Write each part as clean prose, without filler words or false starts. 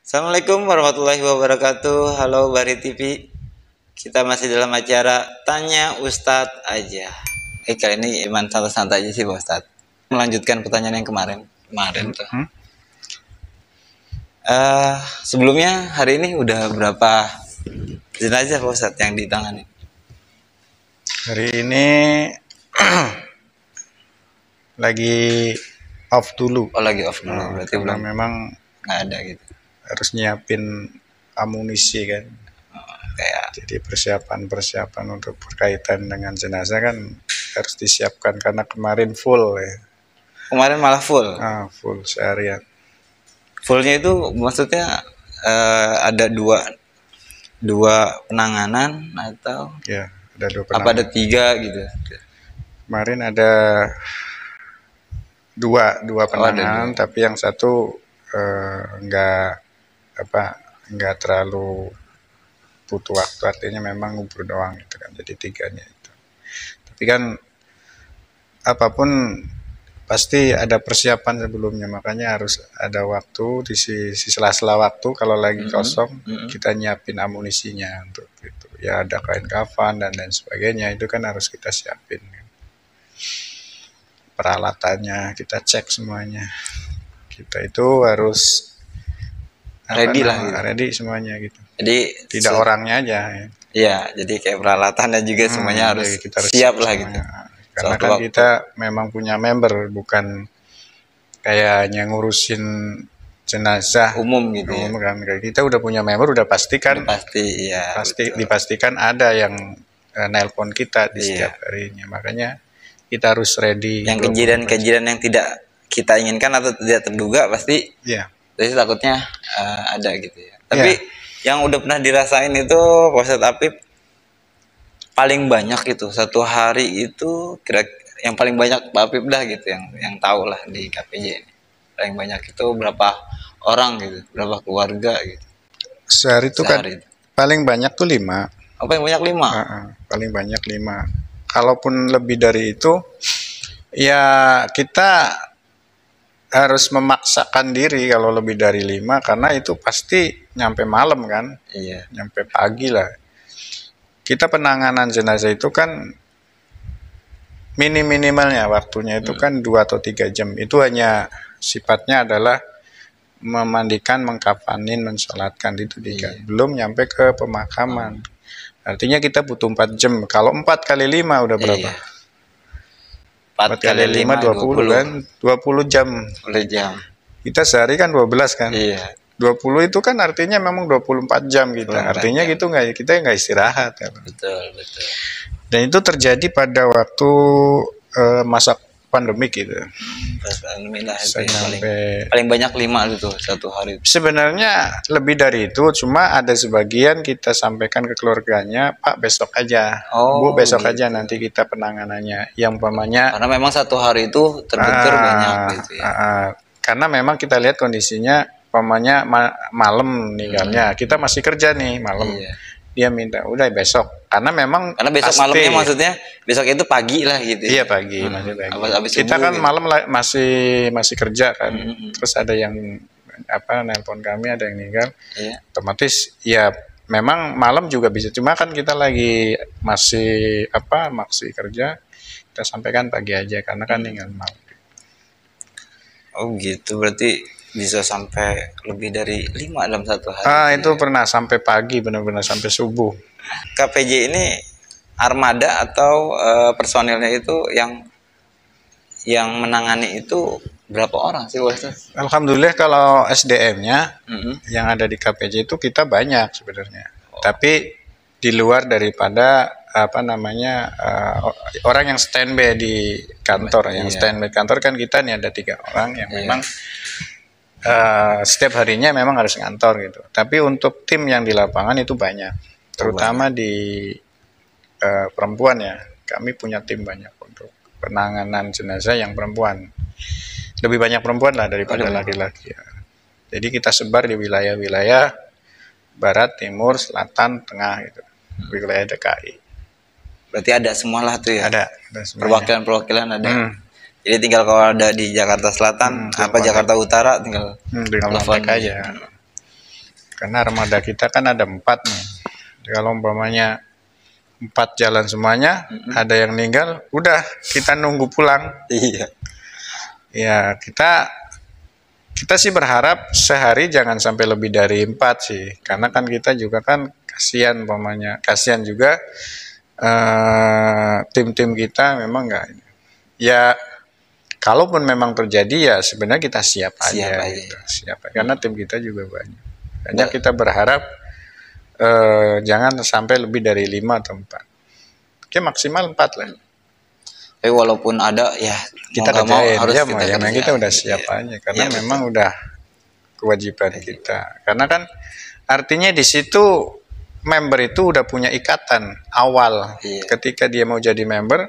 Assalamualaikum warahmatullahi wabarakatuh. Halo Bari TV. Kita masih dalam acara Tanya Ustadz aja. Kali ini iman santai-santai aja sih Pak Ustadz. Melanjutkan pertanyaan yang kemarin tuh. Sebelumnya hari ini udah berapa jenazah Pak Ustadz yang ditangani? Hari ini lagi off dulu. Oh lagi off dulu, berarti Karena belum memang nggak ada gitu. harus nyiapin amunisi kan. Kayak Jadi persiapan untuk berkaitan dengan jenazah kan harus disiapkan karena kemarin full ya. kemarin malah full. Full seharian. Fullnya itu maksudnya ada dua penanganan atau Ya, ada 2 apa ada 3 gitu? Kemarin ada dua penanganan, tapi yang satu nggak terlalu butuh waktu, artinya memang ngubur doang gitu kan, jadi 3-nya itu. Tapi kan apapun pasti ada persiapan sebelumnya, makanya harus ada waktu di sela-sela waktu kalau lagi kosong kita nyiapin amunisinya untuk itu. Ya ada kain kafan dan lain sebagainya, itu kan harus kita siapin. Peralatannya kita cek semuanya. Kita itu harus Ready lah gitu. Ready semuanya gitu. Jadi Tidak orangnya aja ya. Iya, jadi kayak peralatan dan juga semuanya harus kita siap lah semuanya. gitu. Karena Suatu kan waktu. kita memang punya member, bukan kayaknya ngurusin jenazah Umum gitu ya. kan. Kita udah punya member, udah pasti kan. Pasti iya. Dipastikan ada yang nelpon kita di Iya. setiap harinya. Makanya kita harus ready. Yang kejadian-kejadian yang tidak kita inginkan atau tidak terduga pasti. Iya. Jadi takutnya ada gitu ya. Tapi yang udah pernah dirasain itu Pak Ustadz Apip paling banyak itu satu hari itu kira yang paling banyak Pak Apip dah gitu yang tahu lah di KPJ ini. Paling banyak itu berapa orang gitu, berapa keluarga gitu. Sehari itu kan paling banyak tuh 5. Apa yang banyak 5? Paling banyak 5. Kalaupun lebih dari itu, ya kita harus memaksakan diri kalau lebih dari 5, karena itu pasti nyampe malam kan. Iya. Nyampe pagi lah. Kita penanganan jenazah itu kan minimalnya waktunya itu kan 2 atau 3 jam. Itu hanya sifatnya adalah memandikan, mengkafanin, mensolatkan, itu 3. Belum nyampe ke pemakaman. Artinya kita butuh 4 jam. Kalau 4 kali 5 udah berapa? 4 kali 5 20 kan? 20 jam. 20 jam. Kita sehari kan 12 kan? Iya. 20 itu kan artinya memang 24 jam kita. Artinya jam. Gitu kita nggak istirahat. Ya. Betul. Dan itu terjadi pada waktu masa pandemik gitu. Pandemi lah itu paling banyak 5 itu satu hari. Sebenarnya lebih dari itu, cuma ada sebagian kita sampaikan ke keluarganya, Pak besok aja, Bu besok gitu. Aja nanti kita penanganannya. Yang umpamanya karena memang satu hari itu terbentur banyak gitu ya. Karena memang kita lihat kondisinya, umpamanya malam meninggalnya, kita masih kerja nih malam. Iya. Dia minta udah besok, karena besok pasti, malamnya maksudnya besok itu pagi lah gitu. Iya pagi, masih pagi. Kita kan gitu. Malam masih kerja kan. Terus ada yang nelpon kami, ada yang meninggal. Iya. Otomatis ya memang malam juga bisa, cuma kan kita lagi masih kerja, kita sampaikan pagi aja karena kan meninggal malam. Oh gitu, berarti bisa sampai lebih dari 5 dalam satu hari. Itu pernah sampai pagi, benar-benar sampai subuh. KPJ ini armada atau personilnya itu yang menangani itu berapa orang sih Ustaz? Alhamdulillah kalau SDM-nya yang ada di KPJ itu kita banyak sebenarnya. Tapi di luar daripada orang yang standby di kantor. Yang standby kantor kan kita nih ada 3 orang yang memang setiap harinya memang harus ngantor gitu. Tapi untuk tim yang di lapangan itu banyak, terutama di perempuan ya. Kami punya tim banyak untuk penanganan jenazah yang perempuan. Lebih banyak perempuan lah daripada laki-laki ya. Jadi kita sebar di wilayah-wilayah barat, timur, selatan, tengah gitu. Wilayah DKI. Berarti ada semua lah tuh ya. Ada perwakilan ada. Jadi tinggal kalau ada di Jakarta Selatan, Jakarta Utara tinggal kontak aja. Karena armada kita kan ada 4 nih. Kalau umpamanya 4 jalan semuanya, ada yang meninggal, udah kita nunggu pulang. Iya. Ya kita sih berharap sehari jangan sampai lebih dari 4 sih, karena kan kita juga kan kasihan umpamanya, kasihan juga tim-tim kita memang nggak. Ya kalaupun memang terjadi ya sebenarnya kita siap aja. Gitu. Siap, karena tim kita juga banyak. Hanya kita berharap jangan sampai lebih dari 5 atau 4. Oke, maksimal 4 lah. Tapi walaupun ada ya kita kerjain, harus kita udah siap aja, karena memang udah kewajiban kita. Karena kan artinya di situ member itu udah punya ikatan awal. Ketika dia mau jadi member,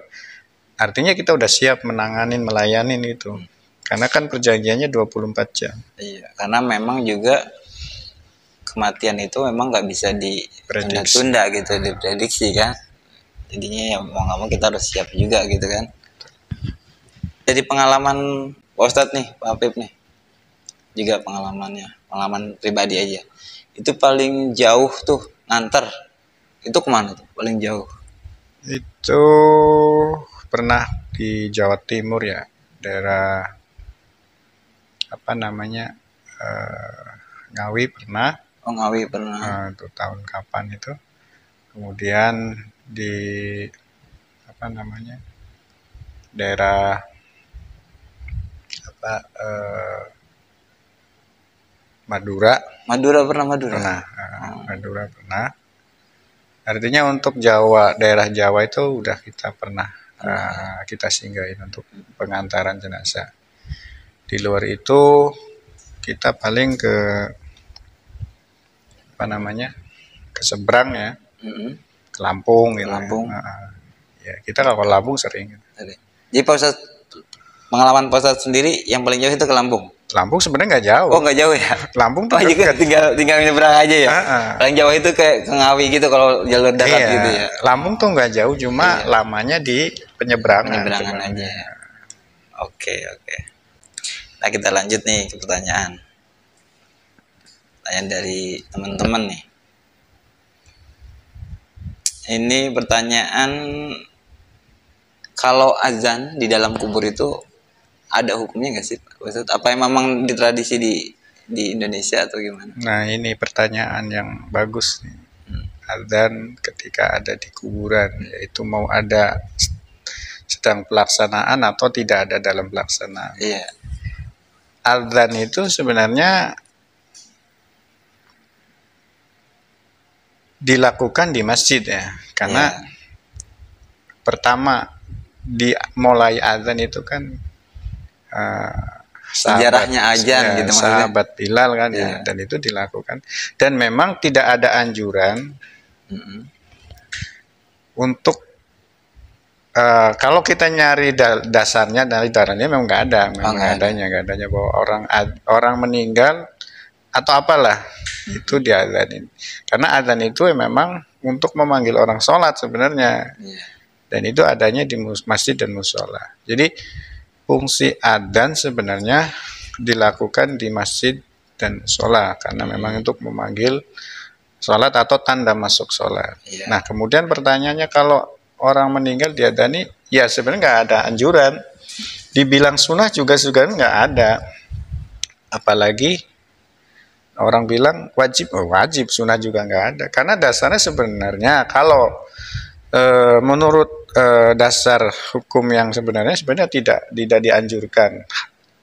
artinya kita udah siap menanganin, melayanin itu. Karena kan perjanjiannya 24 jam. Iya, karena memang juga kematian itu memang nggak bisa ditunda-tunda gitu, diprediksi kan. Jadinya ya mau nggak mau kita harus siap juga gitu kan. Jadi pengalaman Pak Ustadz nih, Pak Apip nih, juga pengalaman pribadi aja, itu paling jauh tuh nganter itu kemana tuh paling jauh? Itu pernah di Jawa Timur ya, daerah apa namanya, Ngawi pernah. Oh, Ngawi pernah. Itu tahun kapan itu? Kemudian di apa namanya, daerah apa, Madura pernah. Madura pernah. Artinya untuk daerah Jawa itu udah kita pernah kita singgahin untuk pengantaran jenazah. Di luar itu kita paling ke apa namanya, ke seberang ya, ke Lampung gitu. Lampung. Ya, kita kalau ke Lampung sering. Jadi Pak Ustadz, pengalaman Pak Ustadz sendiri yang paling jauh itu ke Lampung? Lampung sebenarnya nggak jauh. Oh, nggak jauh ya? Lampung tuh juga tinggal nyebrang aja ya? Paling jauh itu kayak ke Ngawi gitu kalau jalur darat gitu ya? Lampung tuh nggak jauh, cuma lamanya di penyeberangan aja. Oke. Nah, kita lanjut nih ke pertanyaan dari teman-teman nih. Ini pertanyaan, kalau azan di dalam kubur itu ada hukumnya nggak sih, Pak? Apa yang memang ditradisi di Indonesia atau gimana? Nah, ini pertanyaan yang bagus nih. Azan ketika ada di kuburan, yaitu mau ada sedang pelaksanaan atau tidak ada dalam pelaksanaan. Iya. Azan itu sebenarnya dilakukan di masjid ya, karena pertama mulai azan itu kan sejarahnya azan gitu, sahabat Bilal kan ya, dan itu dilakukan, dan memang tidak ada anjuran untuk kalau kita nyari dasarnya dari darahnya memang nggak ada, nggak adanya bahwa orang meninggal atau apalah itu diazanin, karena azan itu memang untuk memanggil orang sholat sebenarnya, dan itu adanya di masjid dan musola. Jadi fungsi adzan sebenarnya dilakukan di masjid dan musola karena memang untuk memanggil sholat atau tanda masuk sholat. Nah, kemudian pertanyaannya, kalau orang meninggal diadzani, ya sebenarnya nggak ada anjuran. Dibilang sunnah juga nggak ada. Apalagi orang bilang wajib, sunnah juga nggak ada. Karena dasarnya sebenarnya kalau menurut dasar hukum yang sebenarnya tidak dianjurkan.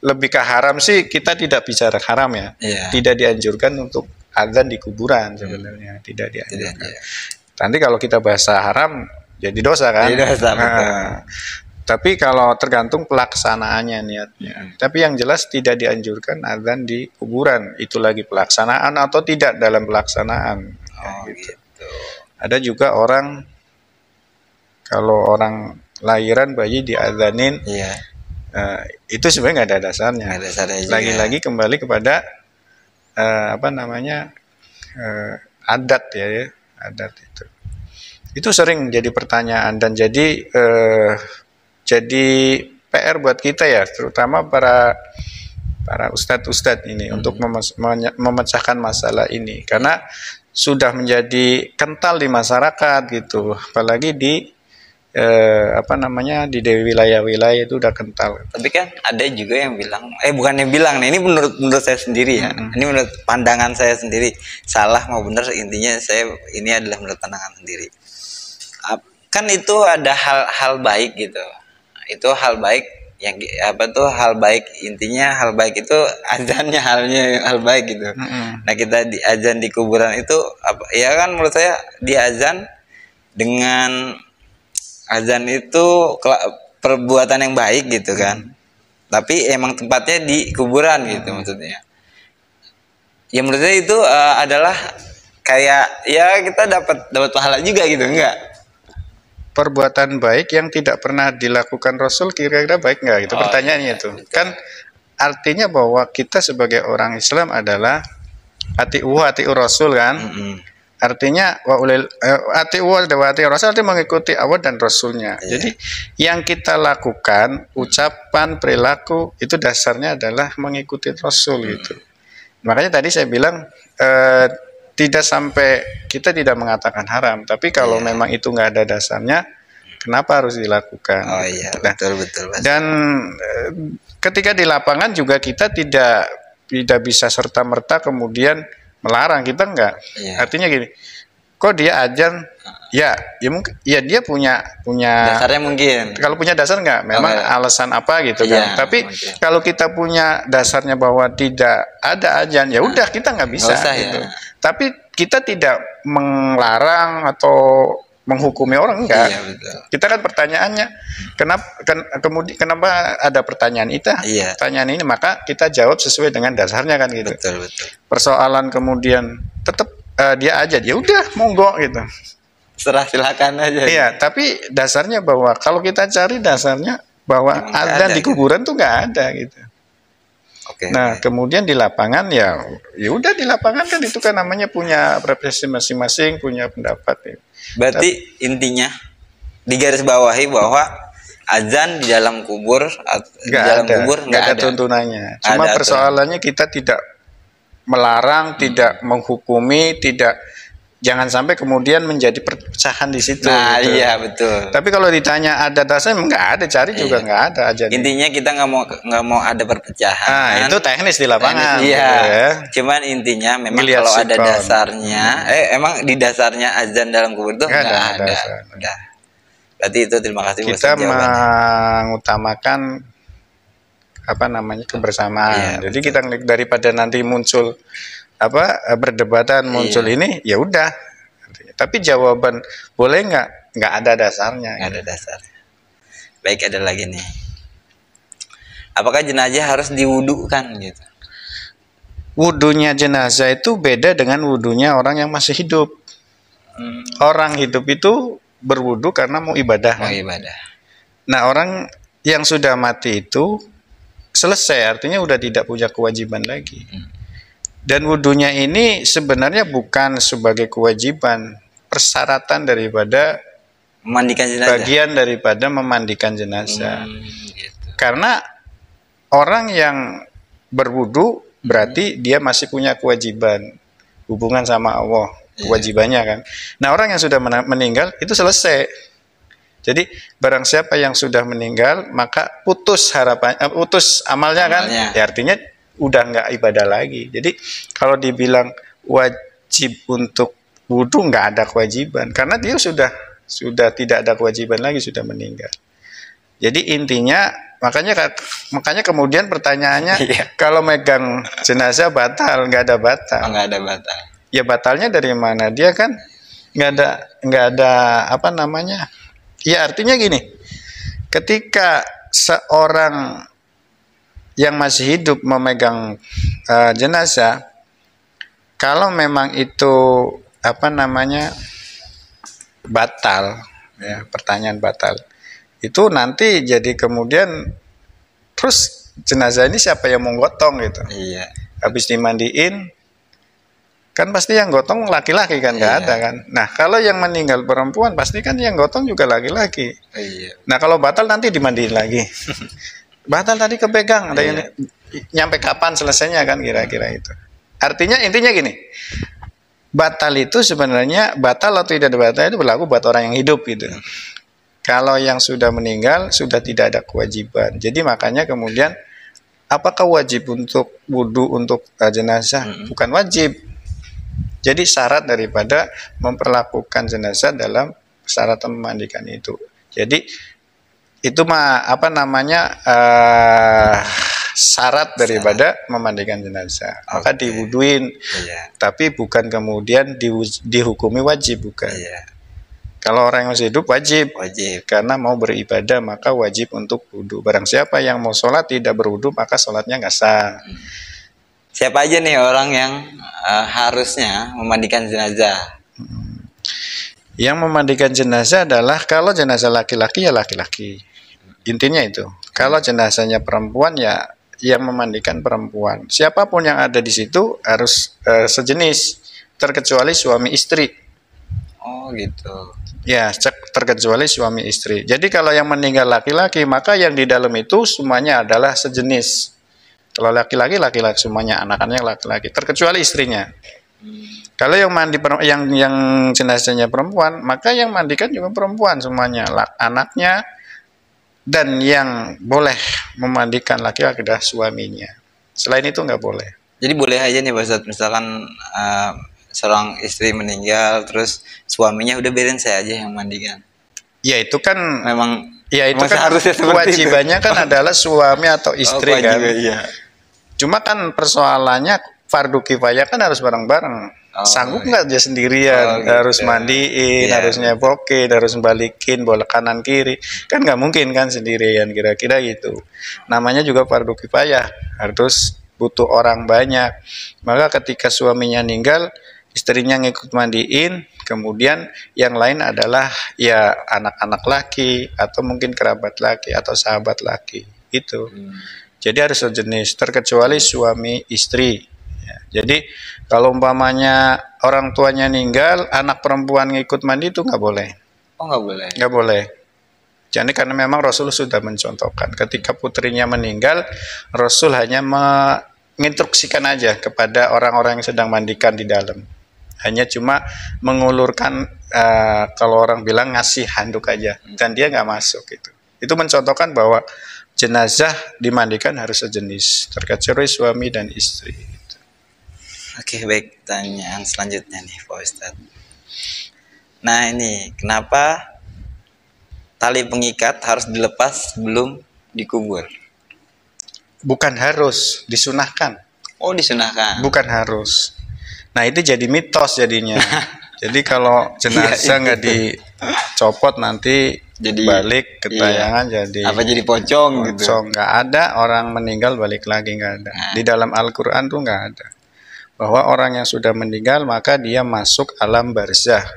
Lebih ke haram sih, kita tidak bicara haram ya. Tidak dianjurkan untuk azan di kuburan sebenarnya, tidak dianjurkan. Nanti kalau kita bahasa haram jadi dosa kan. Tapi kalau tergantung pelaksanaannya, niatnya. Tapi yang jelas tidak dianjurkan azan di kuburan. Itu lagi pelaksanaan atau tidak dalam pelaksanaan. Gitu. Ada juga orang, kalau orang lahiran bayi diazanin, itu sebenarnya nggak ada dasarnya. Lagi-lagi kembali kepada adat ya, adat itu. Itu sering jadi pertanyaan dan jadi PR buat kita ya, terutama para para ustadz-ustadz ini untuk memecahkan masalah ini, karena sudah menjadi kental di masyarakat gitu, apalagi di di wilayah-wilayah itu udah kental. Tapi kan ada juga yang bilang, bukan yang bilang nih, ini menurut saya sendiri ya, ini menurut pandangan saya sendiri, salah mau benar intinya ini adalah menurut pandangan sendiri. Kan itu ada hal baik gitu, itu hal baik yang hal baik, intinya hal baik itu azannya hal baik gitu. Nah kita di azan di kuburan itu ya kan menurut saya di azan dengan azan itu perbuatan yang baik gitu kan. Tapi emang tempatnya di kuburan gitu maksudnya. Ya menurut saya itu adalah kayak ya kita dapat pahala juga gitu, enggak? Perbuatan baik yang tidak pernah dilakukan Rasul kira-kira baik enggak gitu, pertanyaannya itu. Kan artinya bahwa kita sebagai orang Islam adalah ati'u Rasul kan. Artinya ati Rasul artinya mengikuti Allah dan Rasulnya. Jadi yang kita lakukan, ucapan, perilaku itu dasarnya adalah mengikuti Rasul gitu. Makanya tadi saya bilang tidak sampai kita tidak mengatakan haram, tapi kalau memang itu nggak ada dasarnya, kenapa harus dilakukan? Betul. Dan ketika di lapangan juga kita tidak bisa serta-merta kemudian melarang, kita enggak. Artinya gini, kok dia azan, ya mungkin, ya dia punya dasarnya mungkin. Kalau punya dasar enggak, memang alasan apa gitu kan. Tapi kalau kita punya dasarnya bahwa tidak ada azan, ya udah kita nggak bisa gitu. Tapi kita tidak melarang atau menghukumi orang, enggak. Kita kan pertanyaannya, kenapa ada pertanyaan itu? Pertanyaan ini, maka kita jawab sesuai dengan dasarnya kan gitu. Betul. Persoalan kemudian tetap dia aja, ya udah monggo gitu. Silakan aja. Iya, tapi dasarnya bahwa kalau kita cari dasarnya bahwa azan di kuburan tuh nggak ada gitu. Nah, kemudian di lapangan ya udah di lapangan kan itu kan namanya punya preferensi masing-masing, punya pendapat ya. Berarti intinya digaris bawahi bahwa azan di dalam kubur nggak ada tuntunannya. Cuma persoalannya kita tidak melarang, tidak menghukumi, jangan sampai kemudian menjadi perpecahan di situ. Nah, gitu. Iya betul. Tapi kalau ditanya ada dasarnya nggak ada, cari juga nggak ada aja. Intinya kita nggak mau ada perpecahan. Nah, itu teknis di lapangan. Iya. Gitu ya. Cuman intinya memang Melihat kalau ada sikon. Dasarnya, emang di dasarnya azan dalam kubur itu nggak ada. Udah. Berarti itu terima kasih. Kita mengutamakan kebersamaan. Jadi kita daripada nanti muncul berdebatan muncul ini, ya udah. Tapi jawaban boleh nggak ada dasarnya. Nggak ada dasarnya. Baik, ada lagi nih. Apakah jenazah harus diwudukan gitu? Wudunya jenazah itu beda dengan wudunya orang yang masih hidup. Orang hidup itu berwudu karena mau ibadah. Nah, orang yang sudah mati itu selesai, artinya udah tidak punya kewajiban lagi. Dan wudunya ini sebenarnya bukan sebagai kewajiban, persyaratan daripada memandikan jenazah. Bagian daripada memandikan jenazah. Gitu. Karena orang yang berwudu berarti dia masih punya kewajiban hubungan sama Allah, kewajibannya kan. Nah, orang yang sudah meninggal itu selesai. Jadi barang siapa yang sudah meninggal maka putus amalnya kan. Ya artinya udah nggak ibadah lagi. Jadi kalau dibilang wajib untuk wudu, nggak ada kewajiban karena dia sudah tidak ada kewajiban lagi, sudah meninggal. Jadi intinya makanya kemudian pertanyaannya kalau megang jenazah batal, nggak ada batal. Nggak ada batal. Ya batalnya dari mana? Dia kan nggak ada ya artinya gini, ketika seorang yang masih hidup memegang jenazah, kalau memang itu batal, ya, pertanyaan batal, itu nanti jadi kemudian terus jenazah ini siapa yang mau gotong gitu? Iya. Habis dimandiin, kan pasti yang gotong laki-laki kan, nggak ada kan. Nah kalau yang meninggal perempuan pasti kan yang gotong juga laki-laki. Nah kalau batal nanti dimandiin lagi. batal tadi kepegang, ada yang nyampe kapan selesainya kan kira-kira itu. Artinya intinya gini, batal itu sebenarnya batal atau tidak batal itu berlaku buat orang yang hidup gitu. Kalau yang sudah meninggal sudah tidak ada kewajiban. Jadi makanya kemudian apakah wajib untuk wudu untuk jenazah? Bukan wajib. Jadi syarat daripada memperlakukan jenazah dalam persyaratan memandikan itu. Jadi itu apa namanya syarat daripada memandikan jenazah. Maka diwuduin, tapi bukan kemudian dihukumi wajib, bukan. Kalau orang yang masih hidup wajib, karena mau beribadah maka wajib untuk wudu. Barang siapa yang mau sholat tidak berwudu maka sholatnya nggak sah. Siapa aja nih orang yang harusnya memandikan jenazah? Yang memandikan jenazah adalah kalau jenazah laki-laki ya laki-laki. Intinya itu. Kalau jenazahnya perempuan ya yang memandikan perempuan. Siapapun yang ada di situ harus sejenis, terkecuali suami istri. Oh gitu. Ya, terkecuali suami istri. Jadi kalau yang meninggal laki-laki maka yang di dalam itu semuanya adalah sejenis. Kalau laki-laki semuanya, anak-anaknya laki-laki, terkecuali istrinya. Kalau yang mandi yang jenazahnya perempuan, maka yang mandikan juga perempuan semuanya, anaknya, dan yang boleh memandikan laki-laki adalah suaminya. Selain itu nggak boleh. Jadi boleh aja nih Pak Ustadz, misalkan seorang istri meninggal, terus suaminya udah biarin saya aja yang mandikan. Ya itu kan memang. Ya itu kan kewajibannya kan adalah suami atau istri kan. Iya. Cuma kan persoalannya fardu kifayah kan harus bareng-bareng. Sanggup nggak dia sendirian, gitu. Harus mandiin, harus nyepokin, harus balikin bola kanan kiri, kan nggak mungkin kan sendirian, kira-kira gitu. Namanya juga fardu kifayah, harus butuh orang banyak. Maka ketika suaminya meninggal, istrinya ngikut mandiin, kemudian yang lain adalah ya anak-anak laki atau mungkin kerabat laki atau sahabat laki itu. Jadi harus sejenis, terkecuali suami istri. Ya, jadi kalau umpamanya orang tuanya meninggal, anak perempuan ngikut mandi itu nggak boleh. Oh nggak boleh? Nggak boleh. Jadi karena memang Rasul sudah mencontohkan, ketika putrinya meninggal, Rasul hanya menginstruksikan aja kepada orang-orang yang sedang mandikan di dalam. Hanya cuma mengulurkan, kalau orang bilang ngasih handuk aja, dan dia nggak masuk gitu. Itu mencontohkan bahwa jenazah dimandikan harus sejenis, terkecuali suami dan istri. Oke, baik. Pertanyaan selanjutnya nih Pak Ustadz. Nah ini, kenapa tali pengikat harus dilepas sebelum dikubur? Bukan harus, disunahkan. Oh disunahkan. Bukan harus. Nah itu jadi mitos jadinya. Jadi kalau jenazah nggak dicopot nanti jadi balik ke tayangan, jadi apa, jadi pocong gitu? Nggak ada orang meninggal balik lagi, nggak ada. Di dalam Al-Quran tuh nggak ada bahwa orang yang sudah meninggal maka dia masuk alam barzah.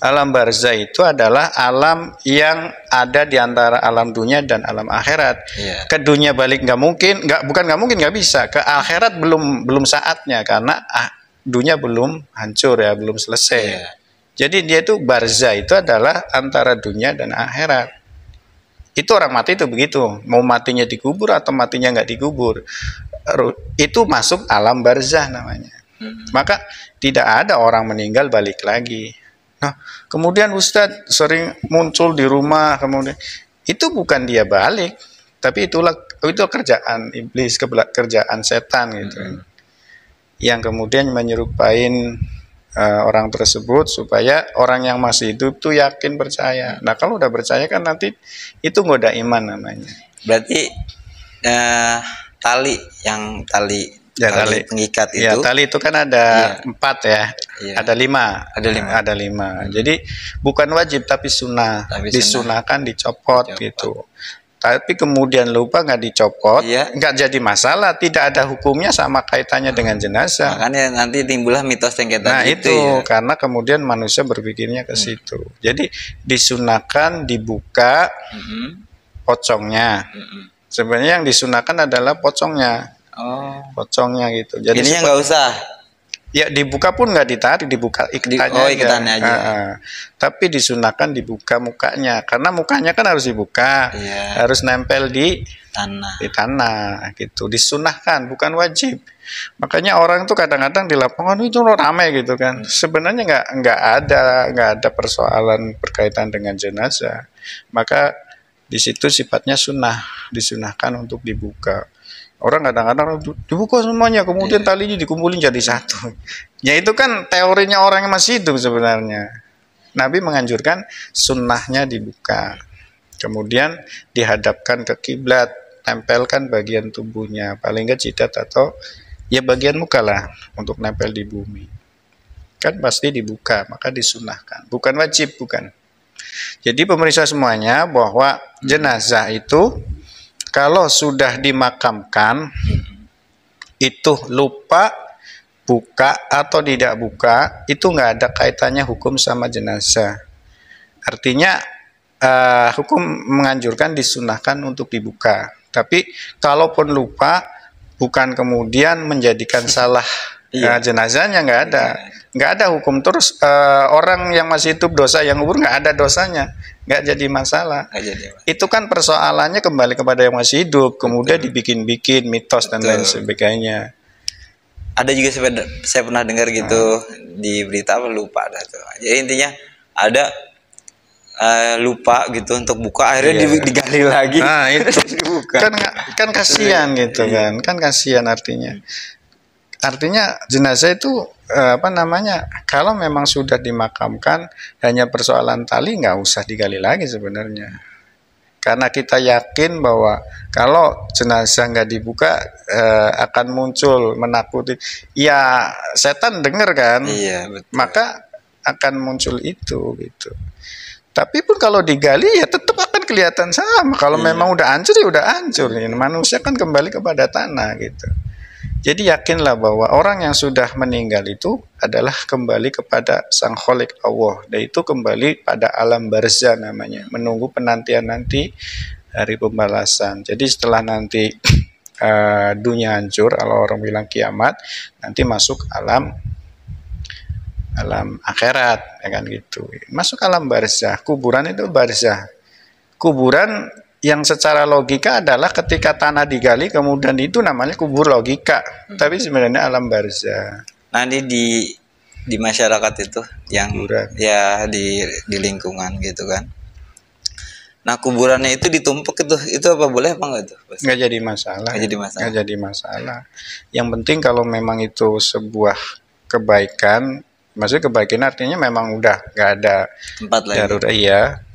Alam barzah itu adalah alam yang ada di antara alam dunia dan alam akhirat. Ke dunia balik nggak mungkin, bukan nggak mungkin, nggak bisa. Ke akhirat belum saatnya karena dunia belum hancur ya, belum selesai. Jadi dia itu barzah itu adalah antara dunia dan akhirat. Itu orang mati itu begitu, mau matinya dikubur atau matinya nggak dikubur, itu masuk alam barzah namanya. Maka tidak ada orang meninggal balik lagi. Nah, kemudian Ustadz sering muncul di rumah, kemudian itu bukan dia balik, tapi itu kerjaan iblis, kerjaan setan gitu. Yang kemudian menyerupain orang tersebut supaya orang yang masih hidup tuh yakin, percaya. Nah kalau udah percaya kan nanti itu ngoda iman namanya. Berarti tali pengikat itu. Ya, tali itu kan ada 4 ya. Ada 5. Ada 5. Jadi bukan wajib tapi sunnah. Disunahkan dicopot gitu. Tapi kemudian lupa nggak dicopot, nggak jadi masalah, tidak ada hukumnya sama kaitannya dengan jenazah. Makanya nanti timbullah mitos yang kita. Nah itu karena kemudian manusia berpikirnya ke situ. Jadi disunahkan dibuka pocongnya. Sebenarnya yang disunahkan adalah pocongnya. Pocongnya gitu. Jadi ininya nggak usah. Ya dibuka pun nggak ditarik, dibuka ikatannya oh, aja. ikatannya aja. Tapi disunahkan dibuka mukanya, karena mukanya kan harus dibuka, Iya. harus nempel di tanah gitu. Disunahkan, bukan wajib. Makanya orang tuh kadang-kadang di lapangan itu ramai gitu kan. Sebenarnya nggak ada persoalan berkaitan dengan jenazah. Maka di situ sifatnya sunnah, disunahkan untuk dibuka. Orang kadang-kadang dibuka semuanya, kemudian talinya dikumpulin jadi satu. Ya itu kan teorinya orang yang masih hidup sebenarnya. Nabi menganjurkan sunnahnya dibuka. Kemudian dihadapkan ke kiblat, tempelkan bagian tubuhnya, paling nggak jidat atau ya bagian muka lah untuk nempel di bumi. Kan pasti dibuka, maka disunahkan. Bukan wajib, bukan. Jadi pemirsa semuanya bahwa jenazah itu kalau sudah dimakamkan itu lupa buka atau tidak buka itu nggak ada kaitannya hukum sama jenazah. Artinya hukum menganjurkan disunahkan untuk dibuka. Tapi kalaupun lupa bukan kemudian menjadikan salah jenazahnya, nggak ada hukum. Terus orang yang masih hidup dosa yang kubur nggak ada dosanya. Nggak jadi masalah. Itu kan persoalannya kembali kepada yang masih hidup, kemudian dibikin-bikin mitos dan lain sebagainya. Ada juga saya pernah dengar gitu di berita, lupa dah tuh. Jadi intinya ada lupa gitu untuk buka, akhirnya digali lagi. Nah itu kan kasihan gitu kan kasihan artinya jenazah itu kalau memang sudah dimakamkan hanya persoalan tali nggak usah digali lagi sebenarnya, karena kita yakin bahwa kalau jenazah nggak dibuka akan muncul menakuti, ya setan dengar kan, maka akan muncul itu gitu. Tapi pun kalau digali ya tetap akan kelihatan sama. Kalau memang udah hancur ya udah hancur. Manusia kan kembali kepada tanah gitu. Jadi yakinlah bahwa orang yang sudah meninggal itu adalah kembali kepada Sang Khalik Allah. Dan itu kembali pada alam barzah namanya. Menunggu penantian nanti hari pembalasan. Jadi setelah nanti dunia hancur, kalau orang bilang kiamat, nanti masuk alam akhirat, ya kan gitu. Masuk alam barzah. Kuburan itu barzah. Kuburan yang secara logika adalah ketika tanah digali kemudian itu namanya kubur logika, tapi sebenarnya alam barzah. Nanti di masyarakat itu yang kuburan. Ya di lingkungan gitu kan. Nah kuburannya itu ditumpuk itu apa boleh apa enggak tuh? Nggak jadi masalah. Nggak jadi masalah. Yang penting kalau memang itu sebuah kebaikan, maksudnya kebaikan artinya memang udah nggak ada tempat lagi.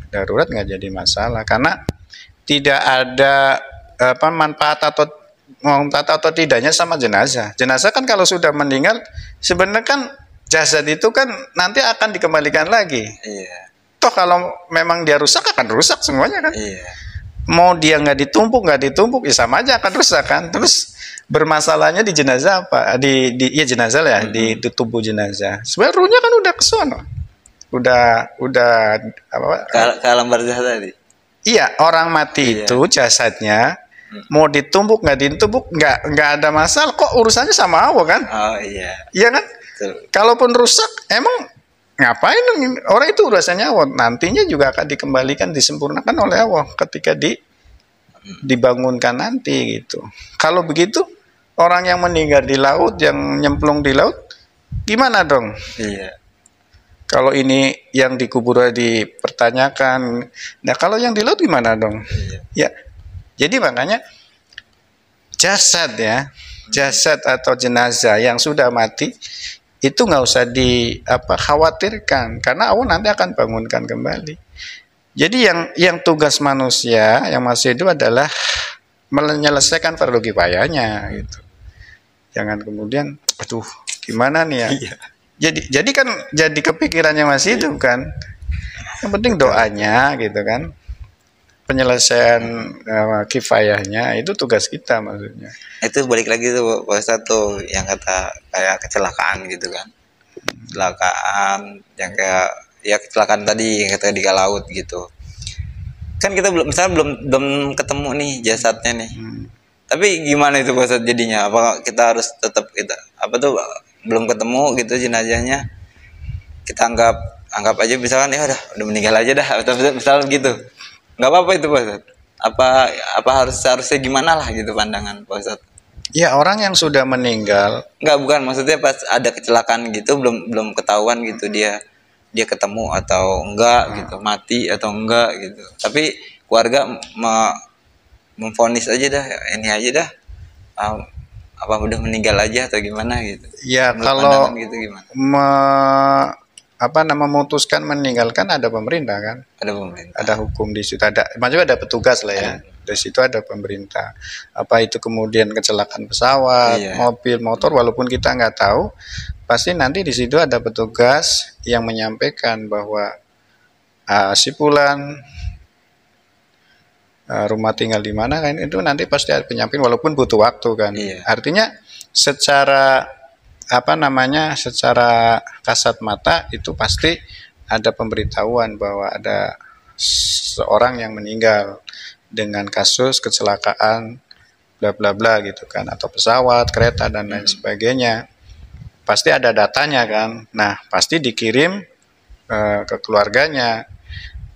Darurat nggak jadi masalah, karena tidak ada manfaat atau tidaknya sama jenazah. Jenazah kan kalau sudah meninggal sebenarnya kan jasad itu kan nanti akan dikembalikan lagi. Iya. Toh kalau memang dia rusak akan rusak semuanya kan. Iya. Mau dia nggak ditumpuk ya sama aja akan rusak kan. Terus bermasalahnya di jenazah apa? Di jenazah lah ya, di tubuh jenazah. Sebenarnya ruhnya kan udah ke sono. Udah apa? Ke alam barzah tadi. Iya, orang mati itu jasadnya mau ditumpuk nggak ditumpuk nggak ada masalah, kok urusannya sama Allah kan? Oh iya. Iya kan? Betul. Kalaupun rusak emang ngapain orang itu urusannya Allah, nantinya juga akan dikembalikan disempurnakan oleh Allah ketika dibangunkan nanti gitu. Kalau begitu orang yang meninggal di laut, yang nyemplung di laut gimana dong? Iya. Kalau ini yang dikubur dipertanyakan, nah kalau yang di laut gimana dong? Ya, jadi makanya jasad atau jenazah yang sudah mati itu nggak usah khawatirkan, karena Allah nanti akan bangunkan kembali. Jadi yang tugas manusia yang masih hidup adalah menyelesaikan fardu kifayahnya gitu. Jangan kemudian, aduh gimana nih ya? Iya. Jadi kan jadi kepikirannya masih itu kan. Yang penting doanya gitu kan. Penyelesaian kifayahnya itu tugas kita maksudnya. Itu balik lagi tuh Pak Ustadz tuh yang kata kayak kecelakaan gitu kan. Kecelakaan yang kayak kecelakaan tadi yang kata di laut gitu. Kan kita belum ketemu nih jasadnya nih. Tapi gimana itu Pak Ustadz jadinya? Apakah kita harus tetap belum ketemu gitu jenazahnya, kita anggap aja misalkan ya udah meninggal aja dah, atau misal gitu, nggak apa-apa itu Pak Ustadz. Apa harusnya gimana lah gitu pandangan Pak Ustadz? Ya, orang yang sudah meninggal, Nggak, bukan, maksudnya pas ada kecelakaan gitu belum ketahuan gitu dia ketemu atau enggak gitu, mati atau enggak gitu, tapi keluarga memvonis aja dah, ini aja dah, ah, apa udah meninggal aja atau gimana gitu. ya Menurut kalau pandangan gitu gimana? memutuskan meninggalkan ada pemerintah kan, Ada pemerintah. ada hukum di situ, ada maksudnya ada petugas lah ya. Di situ ada pemerintah. Apa itu kemudian kecelakaan pesawat, Iya. mobil, motor, walaupun kita nggak tahu, pasti nanti di situ ada petugas yang menyampaikan bahwa si Fulan rumah tinggal di mana kan, itu nanti pasti ada penyampaian walaupun butuh waktu kan. Iya. Artinya secara secara kasat mata itu pasti ada pemberitahuan bahwa ada seorang yang meninggal dengan kasus kecelakaan bla bla bla gitu kan, atau pesawat, kereta dan lain sebagainya. Pasti ada datanya kan. Nah, pasti dikirim ke keluarganya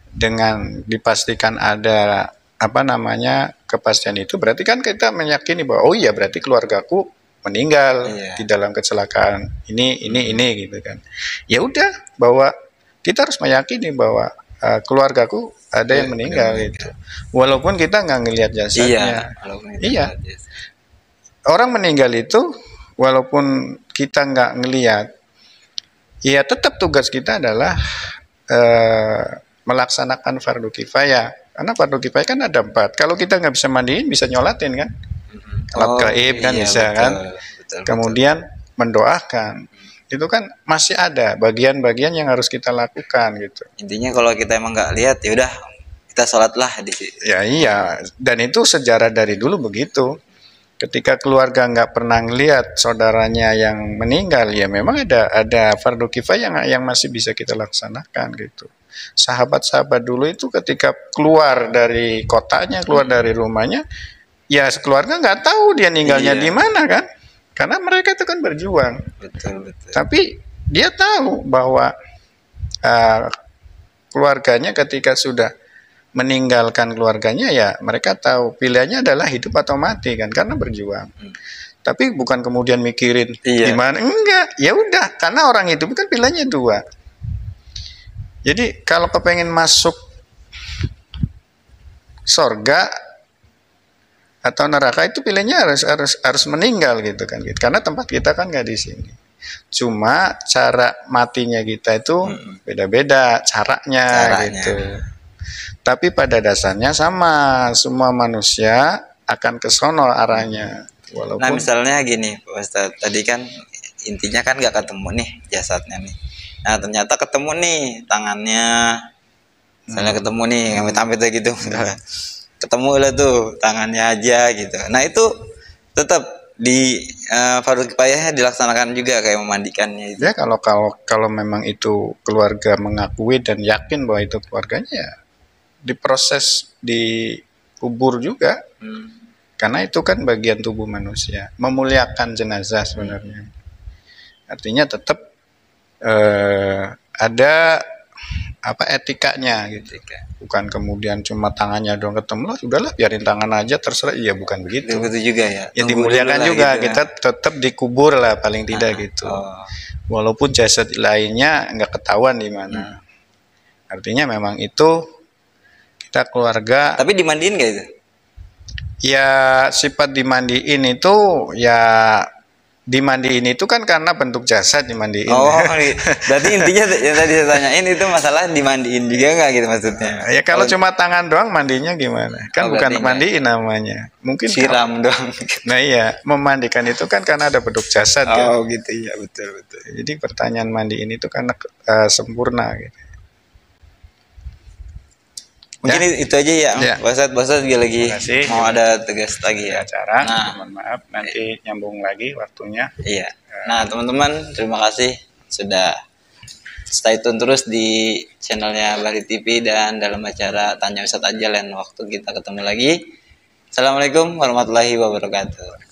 dengan dipastikan ada kepastian itu, berarti kan kita meyakini bahwa oh iya berarti keluargaku meninggal di dalam kecelakaan ini gitu kan. Ya udah, bahwa kita harus meyakini bahwa keluargaku ada yang meninggal gitu. Walaupun kita nggak ngelihat jasadnya. Iya. Orang meninggal itu walaupun kita nggak ngelihat, ya tetap tugas kita adalah melaksanakan fardu kifayah. Karena fardu kifayah kan ada 4. Kalau kita nggak bisa mandiin, bisa nyolatin kan. Salat gaib kan bisa kan. Kemudian mendoakan. Itu kan masih ada bagian-bagian yang harus kita lakukan gitu. Intinya kalau kita emang nggak lihat, ya udah kita sholatlah di situ. Ya iya, dan itu sejarah dari dulu begitu. Ketika keluarga nggak pernah ngelihat saudaranya yang meninggal, ya memang ada fardu kifayah yang masih bisa kita laksanakan gitu. Sahabat-sahabat dulu itu ketika keluar dari kotanya, keluar dari rumahnya, ya keluarga nggak tahu dia ninggalnya di mana kan, karena mereka itu kan berjuang. Betul. Tapi dia tahu bahwa keluarganya ketika sudah meninggalkan keluarganya, ya mereka tahu pilihannya adalah hidup atau mati kan, karena berjuang. Tapi bukan kemudian mikirin gimana, enggak, ya udah, karena orang hidup kan pilihannya 2. Jadi kalau kepengen masuk surga atau neraka itu pilihannya harus meninggal gitu kan, karena tempat kita kan nggak di sini. Cuma cara matinya kita itu beda-beda caranya gitu. Tapi pada dasarnya sama, semua manusia akan ke sono arahnya. Walaupun, nah misalnya gini Pak Ustadz, tadi kan intinya kan nggak ketemu nih jasadnya nih. Nah ternyata ketemu nih tangannya, misalnya ketemu nih amit-amit gitu, ketemu lah tuh tangannya aja gitu. Nah itu tetap di fardu kifayahnya dilaksanakan juga kayak memandikannya itu. Ya kalau memang itu keluarga mengakui dan yakin bahwa itu keluarganya, ya diproses, dikubur juga. Karena itu kan bagian tubuh manusia, memuliakan jenazah sebenarnya. Artinya tetap ada etikanya gitu. Bukan kemudian cuma tangannya doang ketemu, lah sudahlah biarin tangan aja terserah. Iya, bukan begitu. Begitu juga ya. Ya dimuliakan juga gitu, kita tetap dikubur lah paling tidak gitu. Walaupun jasad lainnya nggak ketahuan di mana. Artinya memang itu kita keluarga. Tapi dimandiin nggak itu? Ya sifat dimandiin itu ya dimandiin itu kan karena bentuk jasad dimandiin. Oh, berarti intinya yang tadi saya tanyain itu masalah dimandiin juga nggak gitu maksudnya? Ya kalau cuma tangan doang mandinya gimana? Kan bukan mandiin namanya. Mungkin siram doang. Nah iya, memandikan itu kan karena ada bentuk jasad. Oh gitu ya, betul. Jadi pertanyaan mandiin itu karena sempurna gitu. Mungkin itu aja ya. Bahasa juga lagi mau ada tugas lagi ya. Acara. Mohon maaf, nanti nyambung lagi waktunya. Iya. Nah teman-teman, terima kasih sudah stay tune terus di channelnya Bahri TV dan dalam acara Tanya Ustadz aja lain waktu kita ketemu lagi. Assalamualaikum warahmatullahi wabarakatuh.